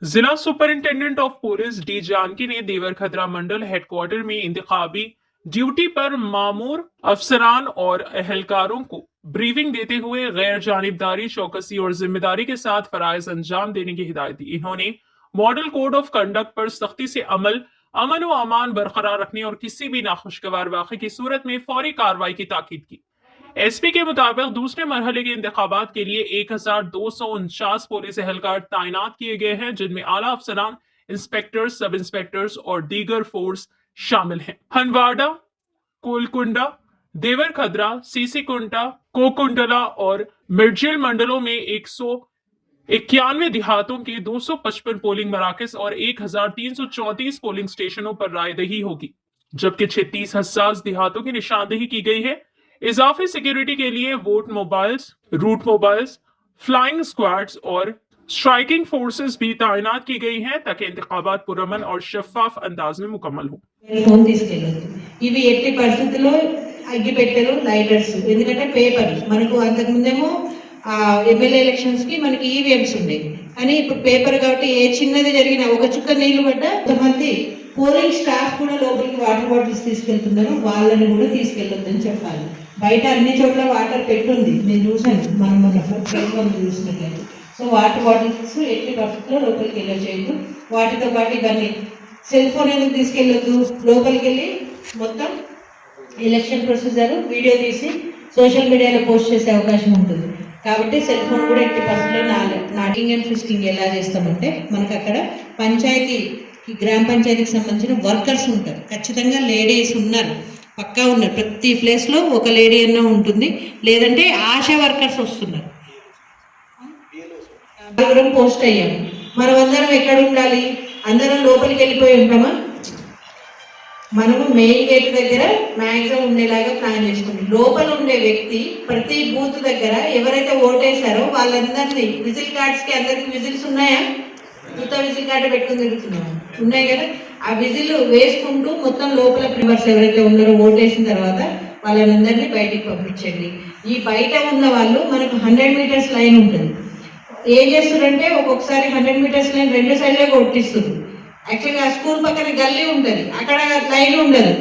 जिला superintendent of police D Janaki ने देवर खतरा मंडल हेडक्वार्टर में इंतखाबी ड्यूटी पर मामूर अफसरान और अहलकारों को ब्रीफिंग देते हुए गैर जानिबदारी, चौकसी और जिम्मेदारी के साथ फराइज अंजाम देने की हिदायत दी। इन्होंने मॉडल कोड ऑफ कंडक्ट पर सख्ती से अमन व अमान बरकरार रखने और किसी भी नाखुशगवार वाक़े की सूरत में फौरी कार्रवाई की ताकीद की। एसपी के मुताबिक दूसरे मरहले के इंतखाबात के लिए 1249 पुलिस एहलकार तैनात किए गए हैं, जिनमें आला अफसरान, इंस्पेक्टर्स, सब इंस्पेक्टर्स और दीगर फोर्स शामिल हैं। हनवाड़ा, कोलकुंडा, देवर खदरा, सीसीकुंटा, कोकुंडला और मिर्जिल मंडलों में 191 देहातों के 255 पोलिंग मराकज और 1334 पोलिंग स्टेशनों पर रायदही होगी, जबकि 36 हसास देहातों की निशानदेही की गई है। इजाफी सिक्योरिटी के लिए रूट मोबाइल्स, फ्लाइंग स्क्वाड्स और स्ट्राइकिंग फोर्सेस भी तैनात की गई हैं ताकि इंतखाबात पुरअमन और शफाफ अंदाज में मुकम्मल हो। ఫోన్ తీసుకెళ్ళొద్దు. ఇవి ఎట్టి పరిస్థితుల్లో అగ్గిపెట్టెలు, లైటర్స్, ఎందుకంటే పేపర్ మనకు అంతకుముందేమో ఎమ్మెల్యే ఎలక్షన్స్ కి మనకి ఈవీఎంస్ ఉండేవి, కానీ ఇప్పుడు పేపర్ కాబట్టి ఏ చిన్నది జరిగినా ఒక చుక్క నీళ్లు పడ్డా కొంతమంది పోలింగ్ స్టాఫ్ కూడా లోపలికి వాటర్ బాటిల్స్ తీసుకెళ్తున్నారు, వాళ్ళని కూడా తీసుకెళ్ళొద్దని చెప్పాలి. బయట అన్ని చోట్ల వాటర్ పెట్టుంది, నేను చూసాను, మనం మొన్న చూసినట్లయితే. సో వాటర్ బాటిల్స్ ఎట్టి పరిస్థితుల్లో లోపలికి వెళ్ళొచ్చేయద్దు. వాటితో పాటు ఇవన్నీ సెల్ ఫోన్ ఎందుకు తీసుకెళ్ళొద్దు, లోపలికి వెళ్ళి మొత్తం ఎలక్షన్ ప్రొసీజర్ వీడియో తీసి సోషల్ మీడియాలో పోస్ట్ చేసే అవకాశం ఉంటుంది. కాబట్టి సెల్ ఫోన్ కూడా ఎట్టి పరిస్థితుల్లో నాటింగ్ అండ్ ఫిస్టింగ్ ఎలా చేస్తామంటే, మనకు అక్కడ గ్రామ పంచాయతీకి సంబంధించిన వర్కర్స్ ఉంటారు, ఖచ్చితంగా లేడీస్ ఉన్నారు, పక్కా ఉన్నారు. ప్రతి ప్లేస్లో ఒక లేడీ అన్న ఉంటుంది, లేదంటే ఆశా వర్కర్స్ వస్తున్నారు. అందరం పోస్ట్ అయ్యాము, మనం అందరం ఎక్కడ ఉండాలి? అందరం లోపలికి వెళ్ళిపోయి ఉంటామా? మనము మెయిన్ గేట్ దగ్గర మ్యాక్సిమం ఉండేలాగా ప్లాన్ చేసుకుంటాం. లోపల ఉండే వ్యక్తి ప్రతి బూత్ దగ్గర ఎవరైతే ఓటేశారో వాళ్ళందరినీ విజిల్ కార్డ్స్కి అందరికి విజిల్స్ ఉన్నాయా? కొత్త విజిల్ కార్డు పెట్టుకుని తిరుగుతున్నాము, ఉన్నాయి కదా. ఆ విజిల్ వేసుకుంటూ మొత్తం లోపల మెంబర్స్ ఎవరైతే ఉన్నారో ఓటేసిన తర్వాత వాళ్ళందరినీ బయటికి పంపించండి. ఈ బయట ఉన్న వాళ్ళు మనకు 100 మీటర్స్ లైన్ ఉంటుంది. ఏం చేస్తారంటే ఒక్కొక్కసారి 100 మీటర్స్ లైన్ 2 సైడ్లే కొట్టిస్తుంది. యాక్చువల్గా స్కూల్ పక్కన గల్లీ ఉంటుంది, అక్కడ లైన్ ఉండదు.